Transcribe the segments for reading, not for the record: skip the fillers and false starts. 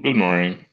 Good morning.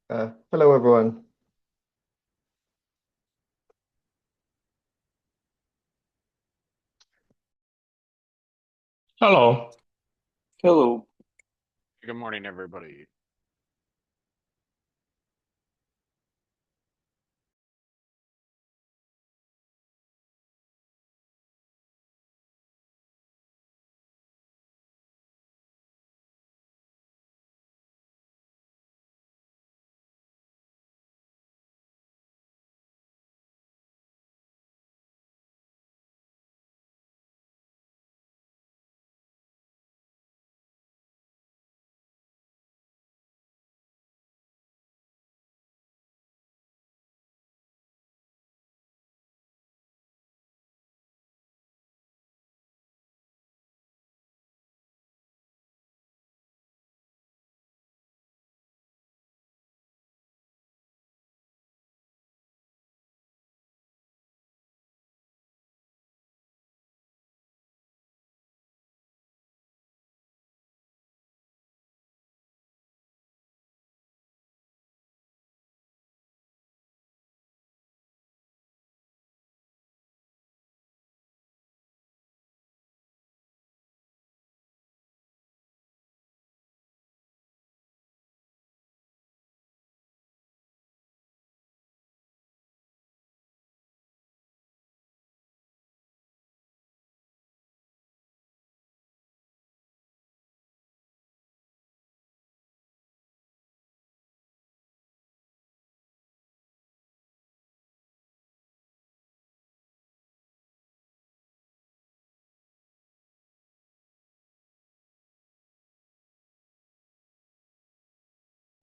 Hello, everyone. Hello. Hello. Good morning, everybody.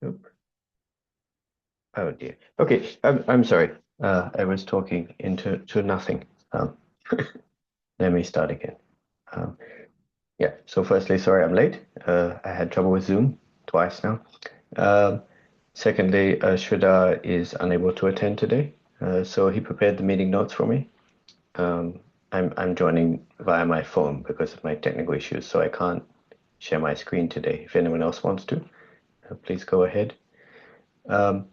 Oop. Oh dear. Okay, I'm sorry. I was talking into nothing. Um, Let me start again. Um, yeah. So firstly, sorry I'm late. I had trouble with Zoom twice now. Um, Secondly, Sridhar is unable to attend today, so he prepared the meeting notes for me. Um, I'm joining via my phone because of my technical issues, so I can't share my screen today. If anyone else wants to, please go ahead. Um,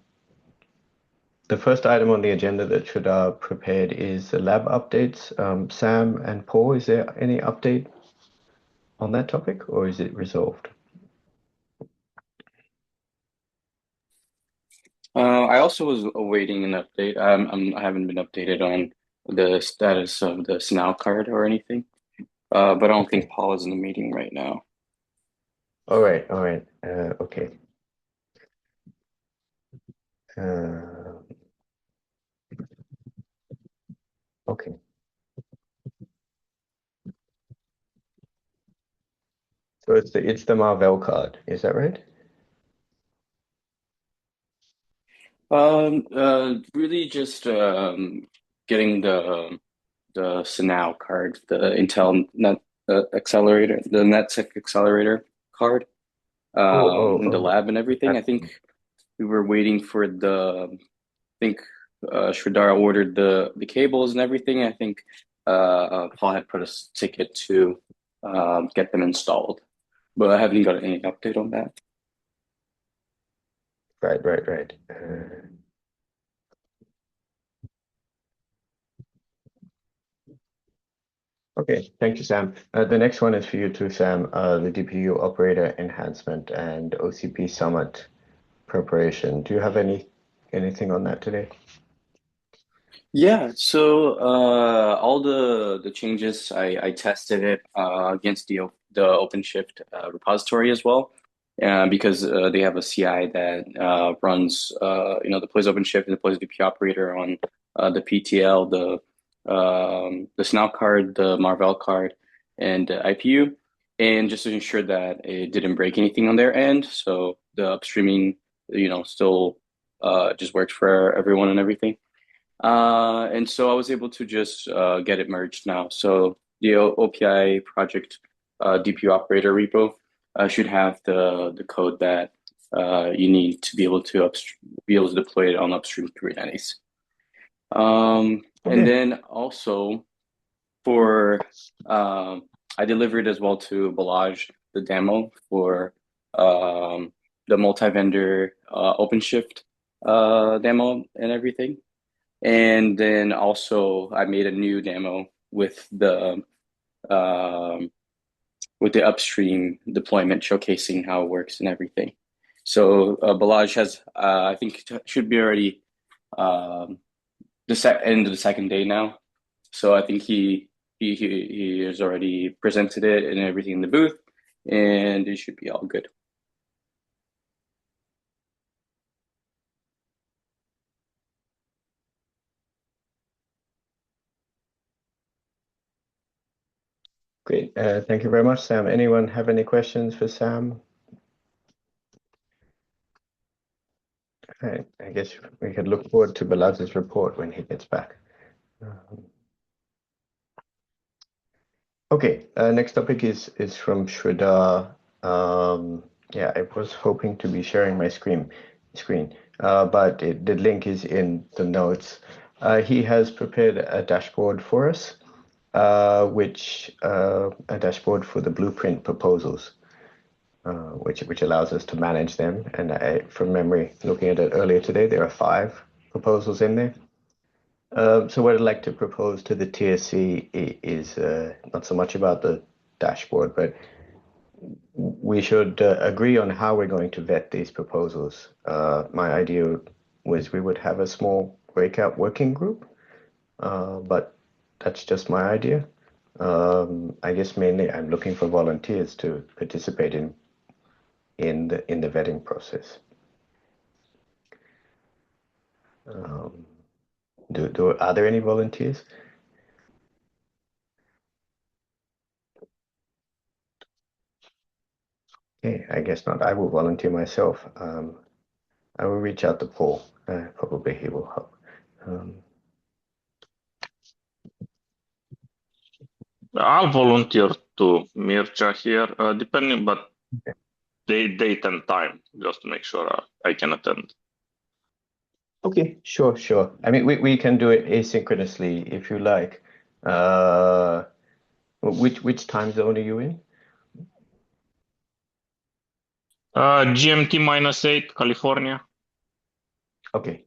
the first item on the agenda that Sridhar prepared is the lab updates. Sam and Paul, is there any update on that topic, or is it resolved? I also was awaiting an update. I haven't been updated on the status of the SNOW card or anything. But I don't think Okay. Paul is in the meeting right now. All right. All right. Okay. Uh, okay. So it's the Marvel card, is that right? Really just getting the SNOW card, the Intel Net Accelerator, the NetSec Accelerator card, Oh, oh, in the oh. lab and everything. I That's think we were waiting for I think Sridhar ordered the cables and everything. I think Paul had put a ticket to get them installed, but I haven't got any update on that. right, right, right. Okay, thank you, Sam. The next one is for you too, Sam. The DPU operator enhancement and OCP summit preparation. Do you have anything on that today? Yeah, so all the changes I tested it against the OpenShift repository as well, because they have a CI that runs deploys OpenShift and deploys VP operator on the PTL, the SNOW card, the Marvell card, and the IPU, and just to ensure that it didn't break anything on their end, so the upstreaming still just worked for everyone and everything. And so I was able to just get it merged now. So the OPI project DPU operator repo should have the code that you need to be able to deploy it on upstream Kubernetes. And Okay, then also for I delivered as well to Balaj the demo for um, the multi-vendor OpenShift demo and everything. And then also I made a new demo um, with the upstream deployment showcasing how it works and everything. So Balaj has I think should be already um, end of the second day now. So I think he has already presented it and everything in the booth, and it should be all good. great. Thank you very much, Sam. Anyone have any questions for Sam? I guess we could look forward to Balaz's report when he gets back. Um, Okay, next topic is from Shraddha. Yeah, I was hoping to be sharing my screen, but the link is in the notes. He has prepared a dashboard for us, which a dashboard for the blueprint proposals, which allows us to manage them. And from memory, looking at it earlier today, there are 5 proposals in there. So what I'd like to propose to the TSC is not so much about the dashboard, but we should agree on how we're going to vet these proposals. My idea was we would have a small breakout working group, but that's just my idea. I guess mainly I'm looking for volunteers to participate in the vetting process. Um, are there any volunteers? Okay, I guess not. I will volunteer myself. I will reach out to Paul. Probably he will help. I'll volunteer to Mircea here, depending, but date and time, just to make sure I can attend. Okay, sure. I mean, we can do it asynchronously if you like. Which time zone are you in? GMT -8, California. Okay.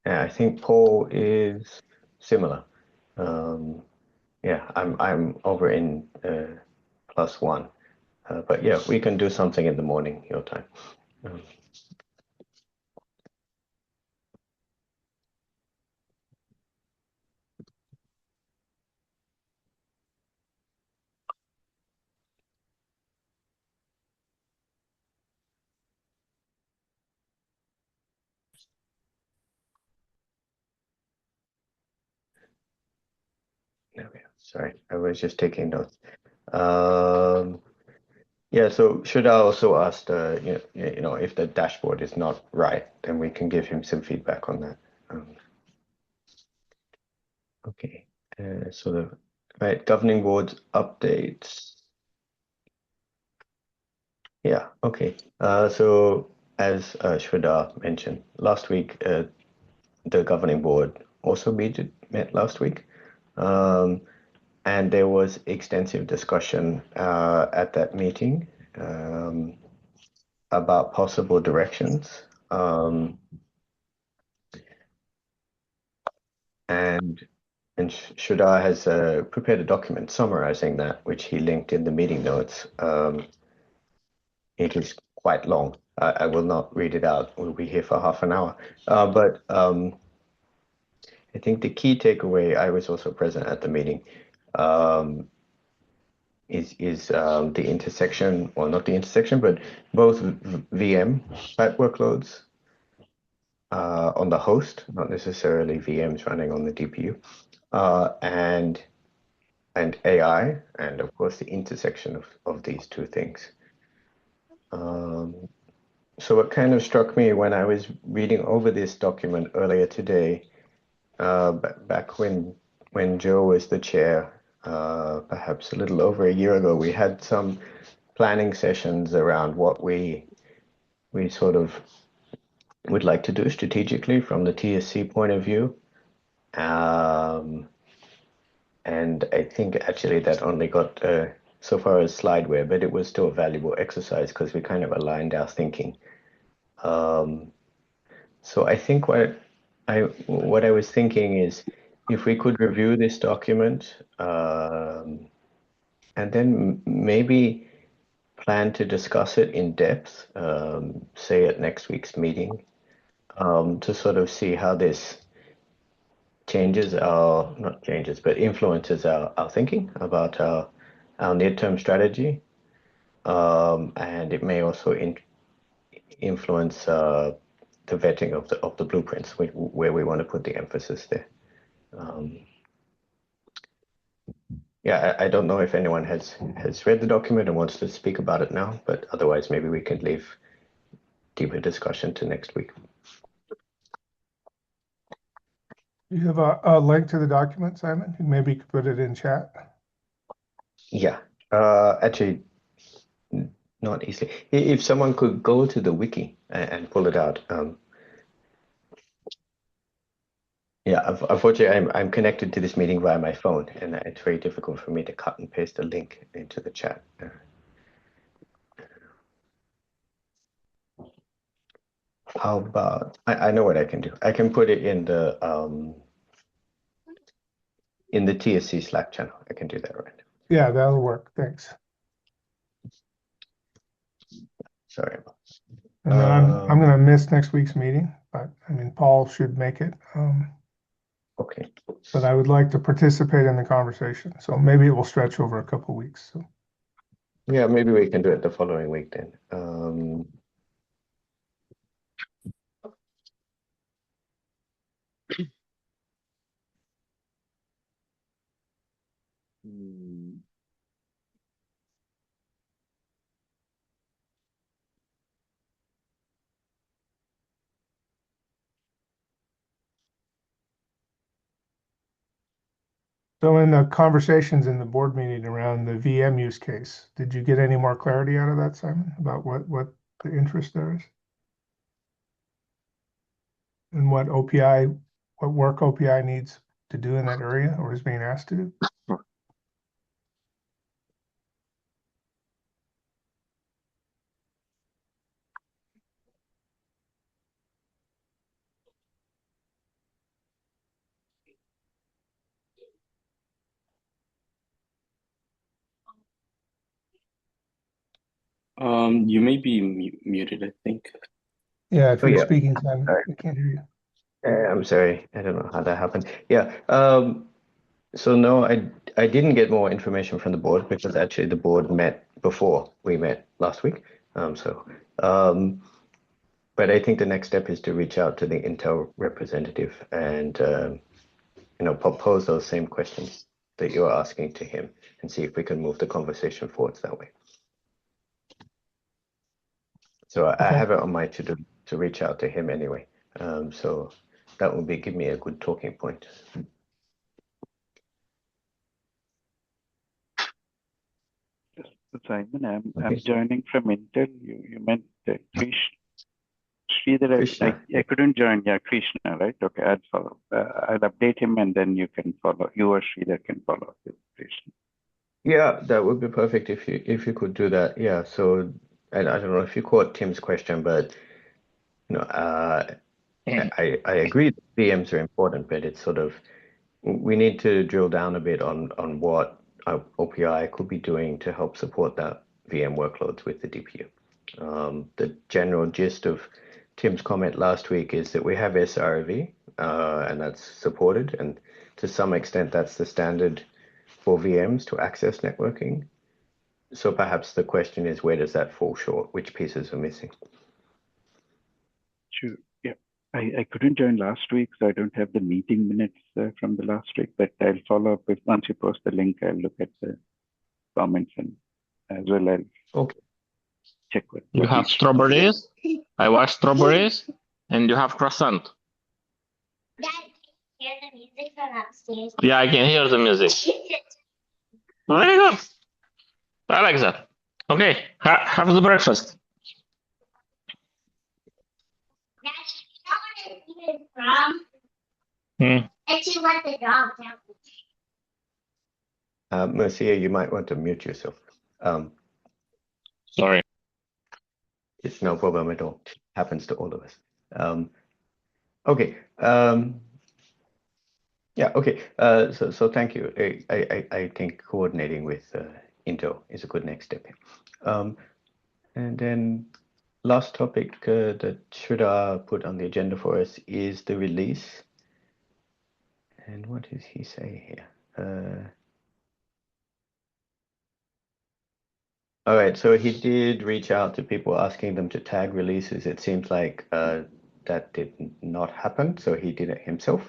I think Paul is similar. Yeah, I'm over in +1. But yeah, we can do something in the morning, your time. Okay, sorry, I was just taking notes. Yeah, so should I also ask if the dashboard is not right, then we can give him some feedback on that. Okay, so the right governing board updates. Yeah, okay. So as Shraddha mentioned last week, the governing board also met last week. And there was extensive discussion at that meeting about possible directions. And Shraddha has prepared a document summarizing that, which he linked in the meeting notes. It is quite long. I will not read it out. We'll be here for half an hour. But I think the key takeaway, I was also present at the meeting, is the intersection, or not the intersection, but both VM type workloads on the host, not necessarily VMs running on the DPU, and AI, and of course the intersection of these two things. So what kind of struck me when I was reading over this document earlier today, back when Joe was the chair, perhaps a little over a year ago, we had some planning sessions around what we sort of would like to do strategically from the TSC point of view. And I think actually that only got so far as slideware, but it was still a valuable exercise because we kind of aligned our thinking. So I think what I was thinking is if we could review this document and then maybe plan to discuss it in depth, say at next week's meeting, to sort of see how this influences our thinking about our near-term strategy. And it may also influence the vetting of the blueprints, where we want to put the emphasis there. Yeah, I don't know if anyone has read the document and wants to speak about it now, but otherwise maybe we can leave deeper discussion to next week. You have a link to the document, Simon? Maybe you could put it in chat. Yeah, actually, not easily. If someone could go to the wiki and pull it out. Yeah, unfortunately, I'm connected to this meeting via my phone, and it's very difficult for me to cut and paste a link into the chat. How about, I know what I can do. I can put it in the TSC Slack channel. I can do that, right? Yeah, that'll work. Thanks. Sorry. And then I'm going to miss next week's meeting, but I mean, Paul should make it. Okay. But I would like to participate in the conversation, so maybe it will stretch over a couple of weeks. So. Yeah, maybe we can do it the following week then. So in the conversations in the board meeting around the VM use case, did you get any more clarity out of that, Simon, about what the interest there is? And what work OPI needs to do in that area or is being asked to do? You may be muted, I think. Yeah, if Oh, you're yeah. speaking, Simon, Sorry. we can't hear you. I'm sorry. I don't know how that happened. Yeah. So no, I didn't get more information from the board because actually the board met before we met last week. But I think the next step is to reach out to the Intel representative and propose those same questions that you're asking to him and see if we can move the conversation forwards that way. So I Okay. have it on my to-do to reach out to him anyway. So that will give me a good talking point. Simon, I'm Okay. joining from Intel. You meant Sridhar. Krishna. I couldn't join. Yeah, Krishna, right? Okay, I'll follow. I'll update him and then you can follow. You or Sridhar can follow up with Krishna. Yeah, that would be perfect if you could do that. Yeah. So I don't know if you caught Tim's question, but I agree that VMs are important, but it's sort of we need to drill down a bit on what OPI could be doing to help support that VM workloads with the DPU. The general gist of Tim's comment last week is that we have SRV, and that's supported, and to some extent that's the standard for VMs to access networking. So perhaps the question is, where does that fall short? Which pieces are missing? Sure. Yeah. I couldn't join last week, so I don't have the meeting minutes from the last week, but I'll follow up with once you post the link. I'll look at the comments and as well I'll check with You have strawberries. I want strawberries, and you have croissant. Dad, can you hear the music from upstairs? Yeah, I can hear the music. Very good. I like that. Okay, have the breakfast. Dad, you know what it's from? Hmm. It's what the dog tells me. Marcia, you might want to mute yourself. Sorry. It's no problem at all. Happens to all of us. Okay. Yeah. Okay. So thank you. I think coordinating with Intel is a good next step here. And then last topic that Sridhar put on the agenda for us is the release. And what does he say here? All right, so he did reach out to people asking them to tag releases. It seems like that did not happen, so he did it himself.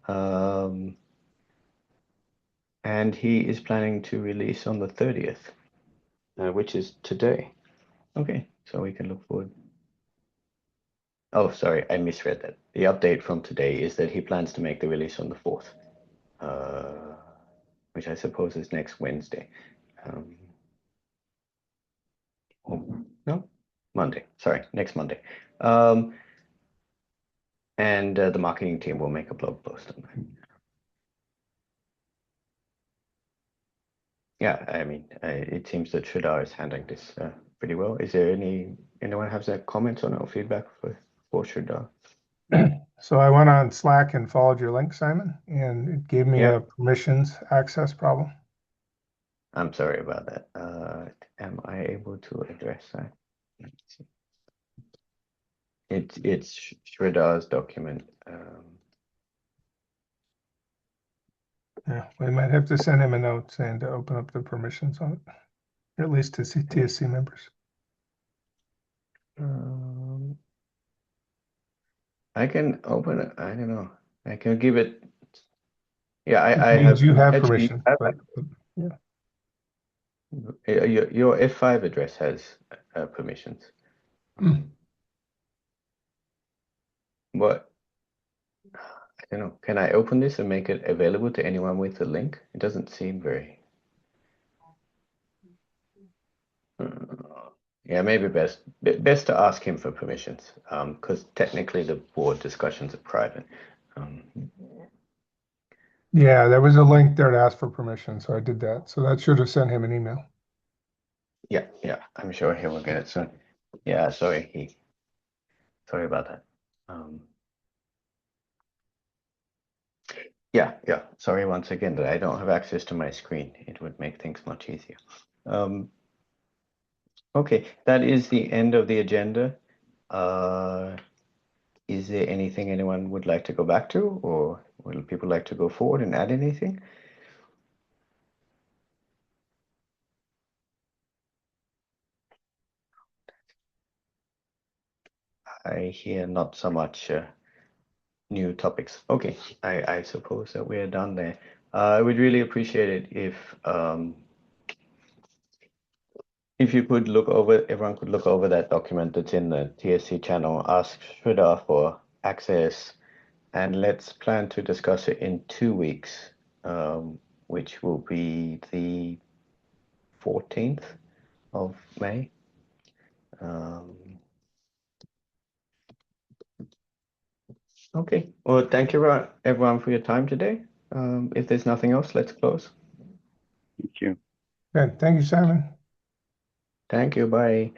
And he is planning to release on the 30th, which is today. Okay, so we can look forward. Oh, sorry, I misread that. The update from today is that he plans to make the release on the 4th, which I suppose is next Wednesday. No, Monday. Sorry, next Monday. And the marketing team will make a blog post on that. Yeah, I mean, it seems that Sridhar is handling this pretty well. Is there anyone has a comment on or feedback for Sridhar? So I went on Slack and followed your link, Simon, and it gave me Yeah. a permissions access problem. I'm sorry about that. Am I able to address that? Let's see. It's Sridhar's document. Yeah, we might have to send him a note saying to open up the permissions on it, or at least to TSC members. I can open it. I don't know. I can give it. Yeah, It I means have. you have actually, permission, but yeah. Your F5 address has permissions. Mm. What? can I open this and make it available to anyone with the link? It doesn't seem very. Yeah, maybe best to ask him for permissions, because technically the board discussions are private. Yeah, there was a link there to ask for permission, so I did that. So that should have sent him an email. Yeah, I'm sure he will get it soon. Yeah, sorry about that. Yeah, sorry once again that I don't have access to my screen. It would make things much easier. Okay, that is the end of the agenda. Is there anything anyone would like to go back to, or would people like to go forward and add anything? I hear not so much new topics. Okay, I suppose that we're done there. I would really appreciate it if you could everyone could look over that document that's in the TSC channel, ask Sridhar for access, and let's plan to discuss it in 2 weeks, which will be the 14th of May. Okay, well, thank you everyone for your time today. If there's nothing else, let's close. Thank you. Good. Thank you, Simon. Thank you. Bye.